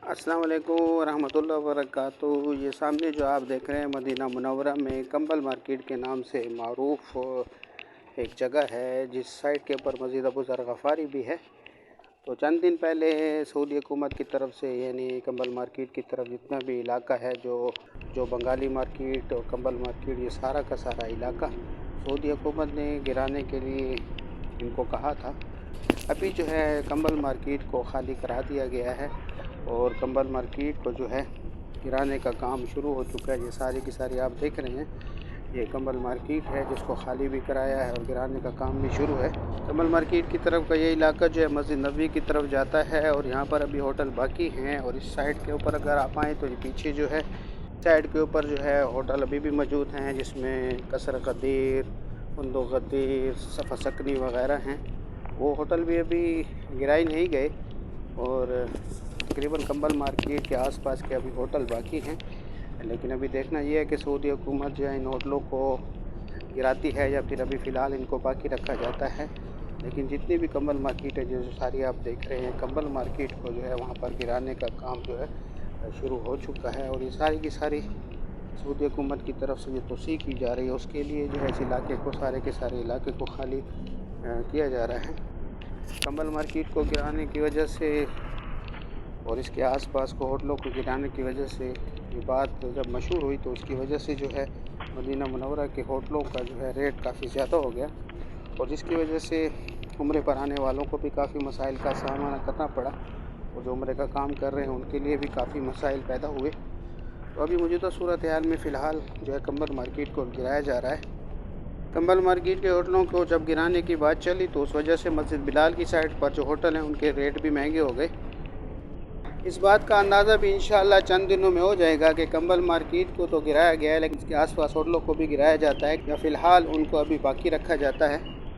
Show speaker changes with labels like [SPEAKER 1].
[SPEAKER 1] अस्सलाम वालेकुम रहमतुल्लाहि व बरकातुहू। ये सामने जो आप देख रहे हैं मदीना मुनव्वरा में कंबल मार्केट के नाम से मारूफ़ एक जगह है, जिस साइट के ऊपर मस्जिद अबू ज़र गफ़ारी भी है। तो चंद दिन पहले सऊदी हुकूमत की तरफ से यानी कंबल मार्केट की तरफ जितना भी इलाका है जो बंगाली मार्केट और कंबल मार्केट, ये सारा का सारा इलाका सऊदी हुकूमत ने गिराने के लिए इनको कहा था। अभी जो है कंबल मार्केट को खाली करा दिया गया है और कंबल मार्केट को जो है गिराने का काम शुरू हो चुका है। ये सारी की सारी आप देख रहे हैं, ये कंबल मार्केट है जिसको खाली भी कराया है और गिराने का काम भी शुरू है। कंबल मार्केट की तरफ का ये इलाका जो है मस्जिद नबवी की तरफ जाता है और यहाँ पर अभी होटल बाकी हैं। और इस साइड के ऊपर अगर आप आएँ तो ये पीछे जो है साइड के ऊपर जो है होटल अभी भी मौजूद हैं, जिसमें कसर गदीर, फंदो गदीर, सफ़ा सकनी वगैरह हैं। वो होटल भी अभी गिराए नहीं गए और तकरीबन कंबल मार्केट के आसपास के अभी होटल बाकी हैं। लेकिन अभी देखना ये है कि सऊदी हुकूमत जो है इन होटलों को गिराती है या फिर अभी फ़िलहाल इनको बाकी रखा जाता है। लेकिन जितनी भी कंबल मार्केट है जो सारी आप देख रहे हैं, कंबल मार्केट को जो है वहाँ पर गिराने का काम जो है शुरू हो चुका है। और ये सारी की सारी सऊदी हुकूमत की तरफ से जो तोसी की जा रही है, उसके लिए जो है इस इलाके को सारे के सारे इलाके को खाली किया जा रहा है। कंबल मार्केट को गिराने की वजह से और इसके आसपास को होटलों को गिराने की वजह से ये बात जब मशहूर हुई तो उसकी वजह से जो है मदीना मुनव्वरा के होटलों का जो है रेट काफ़ी ज़्यादा हो गया और जिसकी वजह से उम्रे पर आने वालों को भी काफ़ी मसाइल का सामना करना पड़ा और जो उम्रे का काम कर रहे हैं उनके लिए भी काफ़ी मसाइल पैदा हुए। तो अभी मौजूदा सूरत हाल में फ़िलहाल जो है कंबल मार्केट को गिराया जा रहा है। कंबल मार्केट के होटलों को जब गिराने की बात चली तो उस वजह से मस्जिद बिलाल की साइड पर जो होटल हैं उनके रेट भी महंगे हो गए। इस बात का अंदाज़ा भी इंशाअल्लाह चंद दिनों में हो जाएगा कि कंबल मार्केट को तो गिराया गया है, लेकिन इसके आसपास होटलों को भी गिराया जाता है या फ़िलहाल उनको अभी बाकी रखा जाता है।